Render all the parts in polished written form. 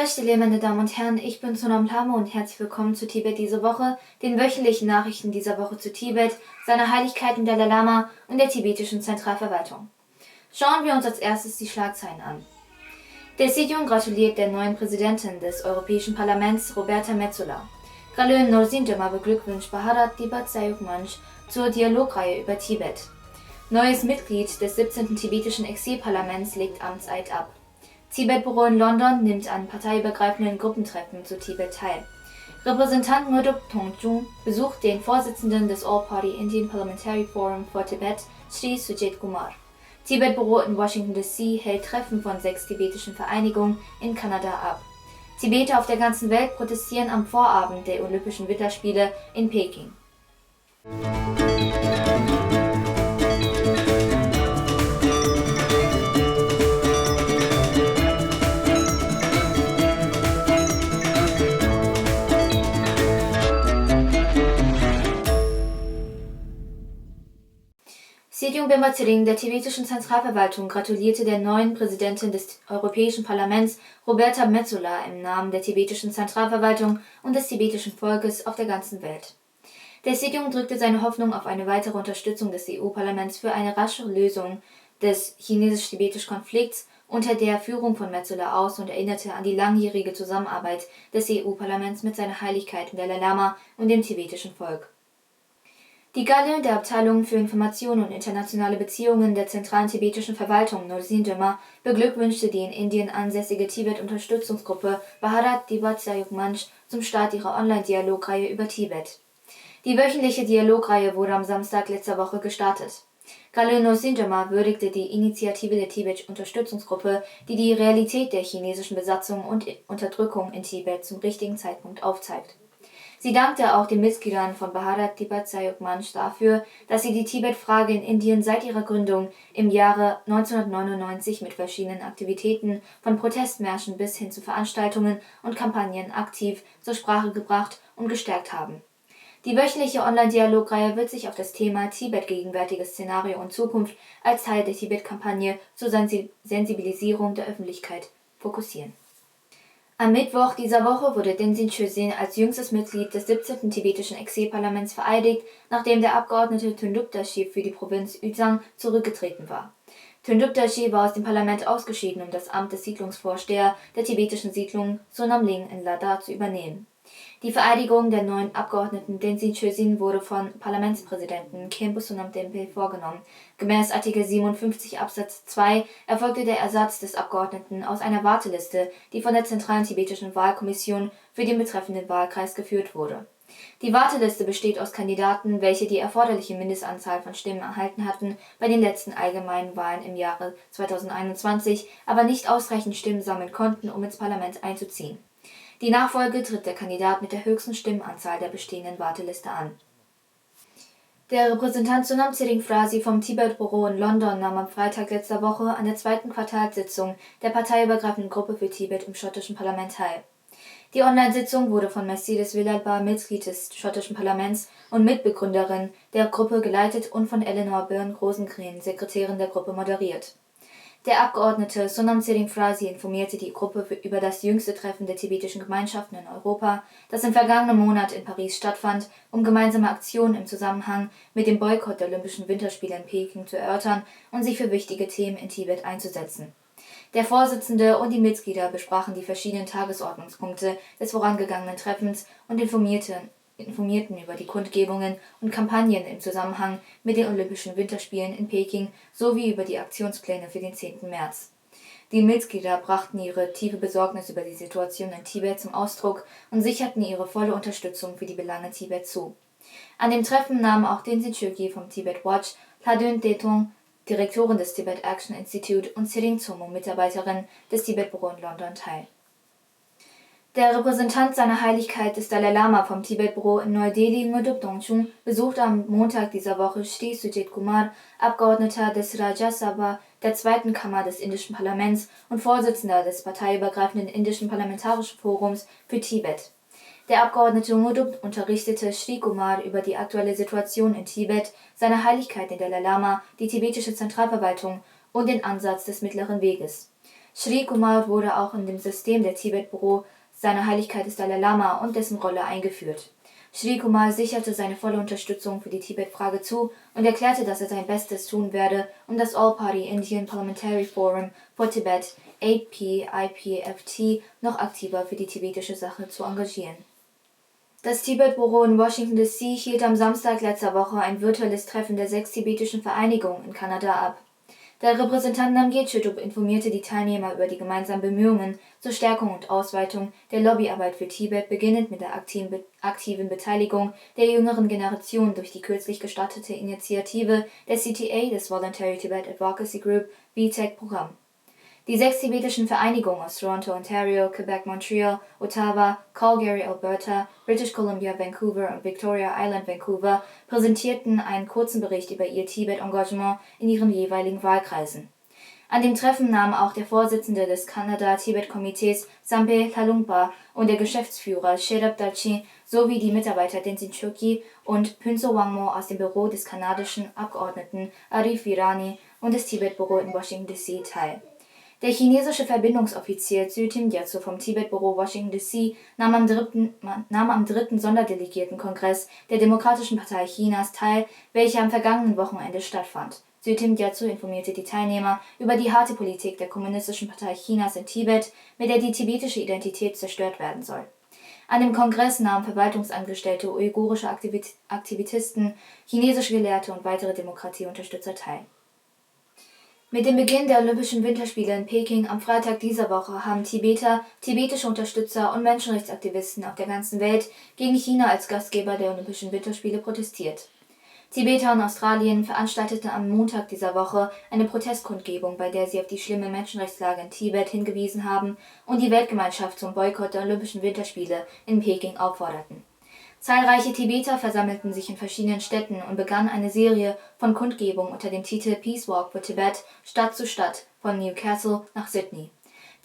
Stille, meine Damen und Herren, ich bin Sonam Lama und herzlich willkommen zu Tibet diese Woche, den wöchentlichen Nachrichten dieser Woche zu Tibet, seiner Heiligkeit im Dalai Lama und der tibetischen Zentralverwaltung. Schauen wir uns als erstes die Schlagzeilen an. Der Sejong gratuliert der neuen Präsidentin des Europäischen Parlaments, Roberta Metsola. Galön Nursinjama beglückwünscht Bharat Debasayokmanch zur Dialogreihe über Tibet. Neues Mitglied des 17. tibetischen Exilparlaments legt Amtseid ab. Tibet-Büro in London nimmt an parteiübergreifenden Gruppentreffen zu Tibet teil. Repräsentant Ngurdup Thongchung besucht den Vorsitzenden des All-Party Indian Parliamentary Forum for Tibet, Sri Sujit Kumar. Tibet-Büro in Washington D.C. hält Treffen von 6 tibetischen Vereinigungen in Kanada ab. Tibeter auf der ganzen Welt protestieren am Vorabend der Olympischen Winterspiele in Peking. Sejong Bemba-Tsering der tibetischen Zentralverwaltung gratulierte der neuen Präsidentin des Europäischen Parlaments, Roberta Metsola, im Namen der tibetischen Zentralverwaltung und des tibetischen Volkes auf der ganzen Welt. Der Sejong drückte seine Hoffnung auf eine weitere Unterstützung des EU-Parlaments für eine rasche Lösung des chinesisch-tibetischen Konflikts unter der Führung von Metsola aus und erinnerte an die langjährige Zusammenarbeit des EU-Parlaments mit seiner Heiligkeit dem Dalai Lama und dem tibetischen Volk. Die Galön der Abteilung für Information und internationale Beziehungen der zentralen tibetischen Verwaltung Nursinjama beglückwünschte die in Indien ansässige Tibet-Unterstützungsgruppe Bharat Debasayokmanch zum Start ihrer Online-Dialogreihe über Tibet. Die wöchentliche Dialogreihe wurde am Samstag letzter Woche gestartet. Galön Nursinjama würdigte die Initiative der Tibet-Unterstützungsgruppe, die die Realität der chinesischen Besatzung und Unterdrückung in Tibet zum richtigen Zeitpunkt aufzeigt. Sie dankte auch den Mitgliedern von Bharat Debasayokmanch dafür, dass sie die Tibet-Frage in Indien seit ihrer Gründung im Jahre 1999 mit verschiedenen Aktivitäten von Protestmärschen bis hin zu Veranstaltungen und Kampagnen aktiv zur Sprache gebracht und gestärkt haben. Die wöchentliche Online-Dialogreihe wird sich auf das Thema Tibet gegenwärtiges Szenario und Zukunft als Teil der Tibet-Kampagne zur Sensibilisierung der Öffentlichkeit fokussieren. Am Mittwoch dieser Woche wurde Dengzin Chösin als jüngstes Mitglied des 17. tibetischen Exilparlaments vereidigt, nachdem der Abgeordnete Thöndup Dashi für die Provinz Ümsang zurückgetreten war. Thöndup Dashi war aus dem Parlament ausgeschieden, um das Amt des Siedlungsvorsteher der tibetischen Siedlung Sonamling in Ladakh zu übernehmen. Die Vereidigung der neuen Abgeordneten Dengzin Chösin wurde von Parlamentspräsidenten Khenpo Sonam-Tempe vorgenommen. Gemäß Artikel 57 Absatz 2 erfolgte der Ersatz des Abgeordneten aus einer Warteliste, die von der Zentralen Tibetischen Wahlkommission für den betreffenden Wahlkreis geführt wurde. Die Warteliste besteht aus Kandidaten, welche die erforderliche Mindestanzahl von Stimmen erhalten hatten bei den letzten allgemeinen Wahlen im Jahre 2021, aber nicht ausreichend Stimmen sammeln konnten, um ins Parlament einzuziehen. Die Nachfolge tritt der Kandidat mit der höchsten Stimmenanzahl der bestehenden Warteliste an. Der Repräsentant Sonam Tsering Frasi vom Tibet-Büro in London nahm am Freitag letzter Woche an der zweiten Quartalssitzung der parteiübergreifenden Gruppe für Tibet im schottischen Parlament teil. Die Online-Sitzung wurde von Mercedes Villalba, Mitglied des schottischen Parlaments und Mitbegründerin der Gruppe, geleitet und von Eleanor Byrne-Rosengren, Sekretärin der Gruppe, moderiert. Der Abgeordnete Sonam Tsering Frasi informierte die Gruppe über das jüngste Treffen der tibetischen Gemeinschaften in Europa, das im vergangenen Monat in Paris stattfand, um gemeinsame Aktionen im Zusammenhang mit dem Boykott der Olympischen Winterspiele in Peking zu erörtern und sich für wichtige Themen in Tibet einzusetzen. Der Vorsitzende und die Mitglieder besprachen die verschiedenen Tagesordnungspunkte des vorangegangenen Treffens und informierten über die Kundgebungen und Kampagnen im Zusammenhang mit den Olympischen Winterspielen in Peking sowie über die Aktionspläne für den 10. März. Die Mitglieder brachten ihre tiefe Besorgnis über die Situation in Tibet zum Ausdruck und sicherten ihre volle Unterstützung für die Belange Tibets zu. An dem Treffen nahmen auch Dengzin Chökyi vom Tibet Watch, Ladön Detong, Direktorin des Tibet Action Institute, und Tsering Tsomo, Mitarbeiterin des Tibet-Büro in London, teil. Der Repräsentant seiner Heiligkeit des Dalai Lama vom Tibet-Büro in Neu-Delhi, Ngurdup Thongchung, besuchte am Montag dieser Woche Sri Sujit Kumar, Abgeordneter des Rajya Sabha der zweiten Kammer des indischen Parlaments und Vorsitzender des parteiübergreifenden indischen Parlamentarischen Forums für Tibet. Der Abgeordnete Ngurdup unterrichtete Sri Kumar über die aktuelle Situation in Tibet, seine Heiligkeit den Dalai Lama, die tibetische Zentralverwaltung und den Ansatz des Mittleren Weges. Shri Kumar wurde auch in dem System der Tibet-Büro seiner Heiligkeit des Dalai Lama und dessen Rolle eingeführt. Shri Kumar sicherte seine volle Unterstützung für die Tibet-Frage zu und erklärte, dass er sein Bestes tun werde, um das All-Party Indian Parliamentary Forum for Tibet (APIPFT) noch aktiver für die tibetische Sache zu engagieren. Das Tibet-Büro in Washington D.C. hielt am Samstag letzter Woche ein virtuelles Treffen der 6 tibetischen Vereinigungen in Kanada ab. Der Repräsentant Namgyel Chutup informierte die Teilnehmer über die gemeinsamen Bemühungen zur Stärkung und Ausweitung der Lobbyarbeit für Tibet, beginnend mit der aktiven Beteiligung der jüngeren Generation durch die kürzlich gestartete Initiative der CTA, des Voluntary Tibet Advocacy Group (VTAG-Programm). Die 6 tibetischen Vereinigungen aus Toronto, Ontario, Quebec, Montreal, Ottawa, Calgary, Alberta, British Columbia, Vancouver und Victoria Island, Vancouver präsentierten einen kurzen Bericht über ihr Tibet-Engagement in ihren jeweiligen Wahlkreisen. An dem Treffen nahmen auch der Vorsitzende des Kanada-Tibet-Komitees Sampe Lalungpa und der Geschäftsführer Sherab Dalchi sowie die Mitarbeiter Tenzin Chökyi und Phuntsho Wangmo aus dem Büro des kanadischen Abgeordneten Arif Virani und des Tibet-Büro in Washington D.C. teil. Der chinesische Verbindungsoffizier Zhu Timgyatso vom Tibet-Büro Washington D.C. nahm am dritten Sonderdelegiertenkongress der Demokratischen Partei Chinas teil, welcher am vergangenen Wochenende stattfand. Zhu Timgyatso informierte die Teilnehmer über die harte Politik der Kommunistischen Partei Chinas in Tibet, mit der die tibetische Identität zerstört werden soll. An dem Kongress nahmen Verwaltungsangestellte, uigurische Aktivisten, chinesische Gelehrte und weitere Demokratieunterstützer teil. Mit dem Beginn der Olympischen Winterspiele in Peking am Freitag dieser Woche haben Tibeter, tibetische Unterstützer und Menschenrechtsaktivisten auf der ganzen Welt gegen China als Gastgeber der Olympischen Winterspiele protestiert. Tibeter und Australien veranstalteten am Montag dieser Woche eine Protestkundgebung, bei der sie auf die schlimme Menschenrechtslage in Tibet hingewiesen haben und die Weltgemeinschaft zum Boykott der Olympischen Winterspiele in Peking aufforderten. Zahlreiche Tibeter versammelten sich in verschiedenen Städten und begannen eine Serie von Kundgebungen unter dem Titel Peace Walk for Tibet Stadt zu Stadt von Newcastle nach Sydney.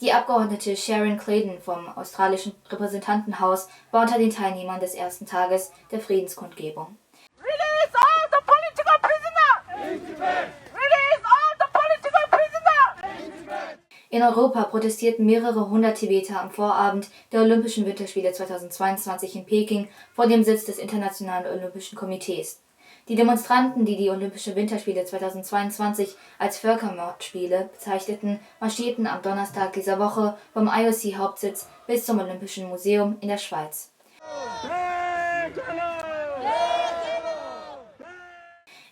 Die Abgeordnete Sharon Clayton vom australischen Repräsentantenhaus war unter den Teilnehmern des ersten Tages der Friedenskundgebung. Release all the political prisoners! Release all the political prisoners! In Europa protestierten mehrere hundert Tibeter am Vorabend der Olympischen Winterspiele 2022 in Peking vor dem Sitz des Internationalen Olympischen Komitees. Die Demonstranten, die die Olympischen Winterspiele 2022 als Völkermordspiele bezeichneten, marschierten am Donnerstag dieser Woche vom IOC-Hauptsitz bis zum Olympischen Museum in der Schweiz.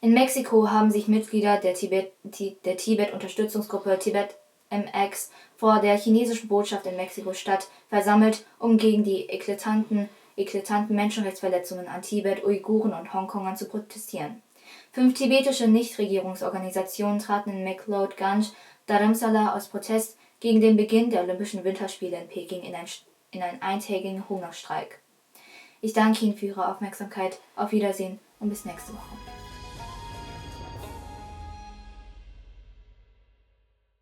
In Mexiko haben sich Mitglieder der Tibet-Unterstützungsgruppe Tibet MX vor der chinesischen Botschaft in Mexiko-Stadt versammelt, um gegen die eklatanten Menschenrechtsverletzungen an Tibet, Uiguren und Hongkongern zu protestieren. 5 tibetische Nichtregierungsorganisationen traten in McLeod-Ganj, Dharamsala aus Protest gegen den Beginn der Olympischen Winterspiele in Peking in einen eintägigen Hungerstreik. Ich danke Ihnen für Ihre Aufmerksamkeit. Auf Wiedersehen und bis nächste Woche.